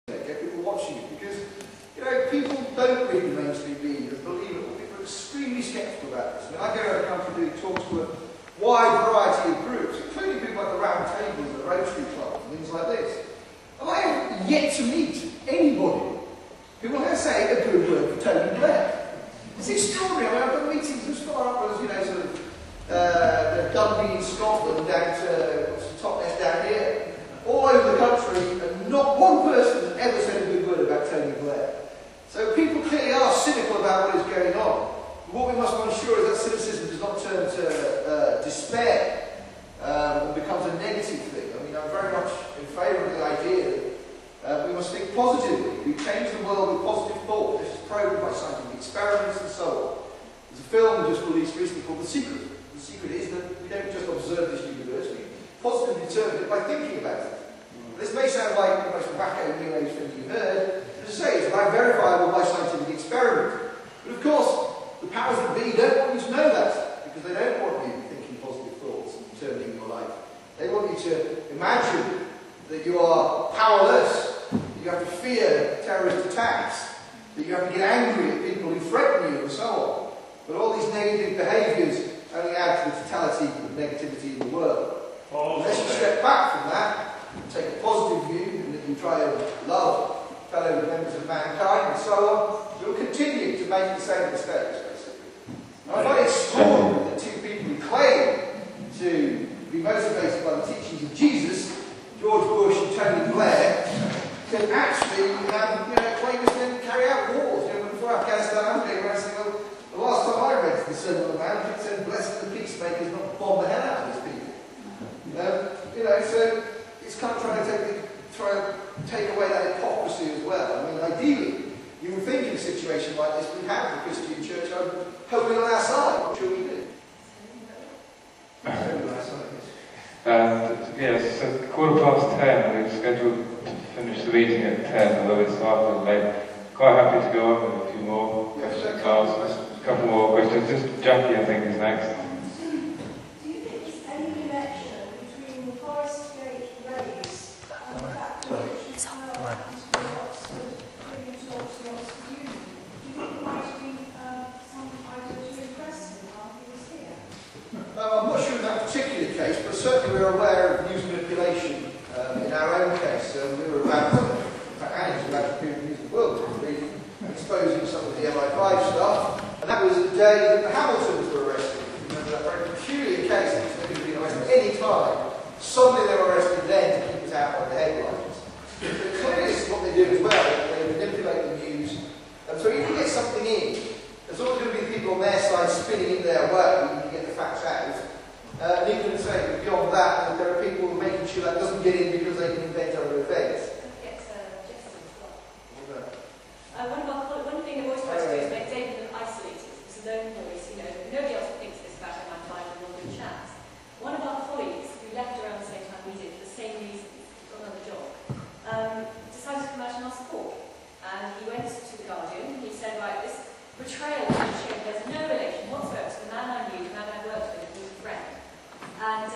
get people watching it, because people don't read the mainstream media and believe it. People are extremely sceptical about this. I mean, I go around the country doing talks to a wide variety of groups, including people like the Round Table and the Rotary Club and things like this. And I have yet to meet anybody who will ever say a good word for Tony Blair. It's extraordinary. I mean, I've done meetings as far up as, sort of Dundee in Scotland, down to Totnes down here, all over the country, and not one person has ever said a good word about Tony Blair. So people clearly are cynical about what is going on. What we must ensure is that cynicism does not turn to despair and becomes a negative thing. I mean, I'm very much in favour of the idea that we must think positively. We change the world with positive thought. This is proven by scientific experiments and so on. There's a film just released recently called The Secret. The secret is that we don't just observe this universe, we positively determine it by thinking about it. This may sound like the most wacko new age thing you've heard, but as I say, it's about verifiable by scientific experiment. But of course, the powers that be don't want you to know that, because they don't want you thinking positive thoughts and determining your life. They want you to imagine that you are powerless, that you have to fear terrorist attacks, that you have to get angry at people who threaten you and so on. But all these negative behaviours only add to the totality of negativity in the world. Unless you step back from that, and take a positive view, and that you try and love fellow members of mankind and so on, you'll continue to make the same mistakes, basically. I find it extraordinary that two people who claim to be motivated by the teachings of Jesus, George Bush and Tony Blair, can actually claim to then carry out wars. Before Afghanistan, I was going around saying, well, the last time I read the Sermon on the Mount, it said, "Blessed are the peacemakers, not bomb the hell out of these people." So it's kind of trying to take away that hypocrisy as well. I mean, ideally, you would think in a situation like this, we have the Christian Church hoping on our side. I'm sure we do. Yes, it's 10:15. We've scheduled to finish the meeting at 10, although it started late. Quite happy to go on with a few more questions. A couple more questions. Just Jackie, I think, is next. Do you think there's any connection between the Forest Gate raids and the fact that Richard Powell and Oxford giving talks to Oxford Union? Do you think there might be some idea to impress him while he was here? I'm not sure in that particular case, but certainly we're aware of news manipulation in our own case. We were about, in fact, Annie was about to appear in the News of the World, exposing some of the MI5 stuff. And that was the day that the Hamiltons were arrested. Remember that very peculiar case in which they could have been arrested any time. Suddenly they were arrested then to keep us out of the headlines. But clearly this is what they do as well. They manipulate the news. And so if you get something in, there's always going to be people on their side spinning it their way to get the facts out. And you can say, beyond that, there are people making sure that doesn't get in because they can invent other events. One thing they've always tried to do is make David look isolated. It's a lone voice, nobody else thinks this about MI5 and all the chats. One of our colleagues, who left around the same time we did, for the same reason, got another job, decided to come out in our support. And he went to the Guardian, he said, right, this betrayal has shown there's no relation whatsoever to the man I knew, the man I worked with, who was a friend. And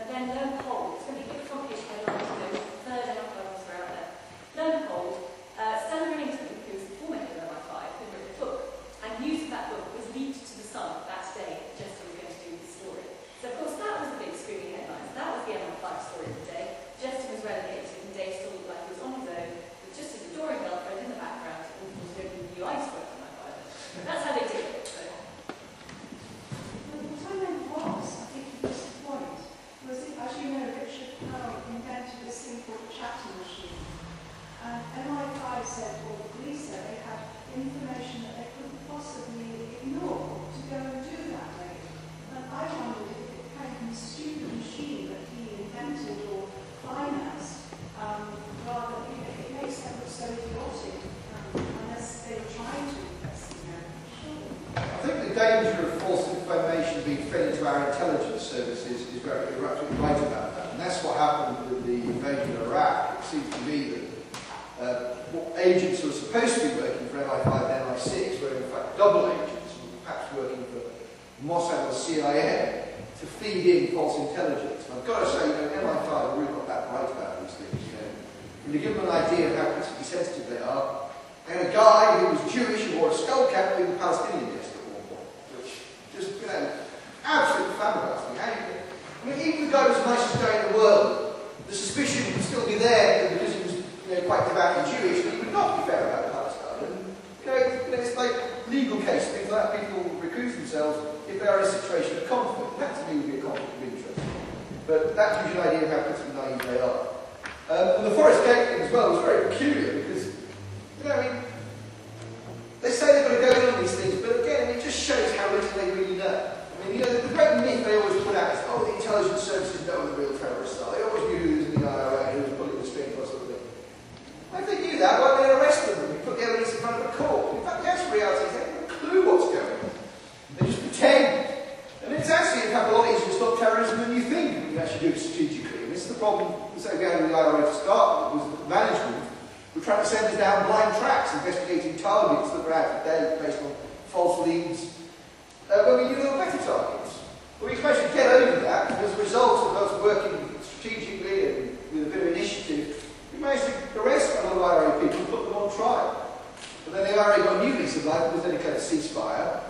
then lo and behold, it's going to be a big front page headline, third MI5 officer out there. Lo and behold, Stella Rinnington, who was the former head of MI5, had written a book, and news of that book was leaked to the Sun that day, just as we were going to do this story. So of course that was the big screaming headlines. That was the MI5 story of the day. Justin was relegated, and Dave still looked like he was on his own, with just his adoring girlfriend in the background, who was doing the new ice work on MI5. That's how they did it. So. Well, the time then was, I think he missed the point, was that, as you know, Richard Powell invented this thing called the chatting machine. And MI5 said, or the police said, they had information that they couldn't possibly ignore to go and do that raid. And I wondered if it came from the stupid machine that he invented or financed, rather, it makes them look so idiotic, unless they were trying to investigate. I think the danger of false information being fed into our intelligence services is you're absolutely right about that. And that's what happened with the invasion of Iraq. It seems to me that agents who are supposed to be working for MI5 and MI6 were in fact double agents, perhaps working for Mossad or CIA to feed in false intelligence. And I've got to say, MI5 are really not that bright about these things. When you give them an idea of how politically sensitive quite devoutly Jewish, and he would not be fair about Palestine. And, it's like legal cases, things like that, people recuse themselves if they are in a situation of conflict. That to me would be a conflict of interest. But that gives you an idea of how politically naive they are. And the Forest Gate thing as well was very peculiar because, they say they've got to go in on these things, but again, it just shows how little they really know. The great myth they always put out is, oh, the intelligence services know who the real terrorists are. They always knew who was in the IRA, who was pulling the string, or something. If they knew that, why didn't they arrest them and put the evidence in front of a court? In fact, the actual reality is they haven't a clue what's going on. They just pretend. And it's actually a lot easier to stop terrorism than you think when you actually do it strategically. And this is the problem, say, we had with the IRA to start with, was that management were trying to send us down blind tracks, investigating targets that were out of date based on false leads. When we knew there were better targets. But we managed to get over that, and as a result of us working strategically and with a bit of initiative, we managed to arrest a lot of IRA people and put them on trial. But then the IRA got a new lease of life, there was then a kind of ceasefire,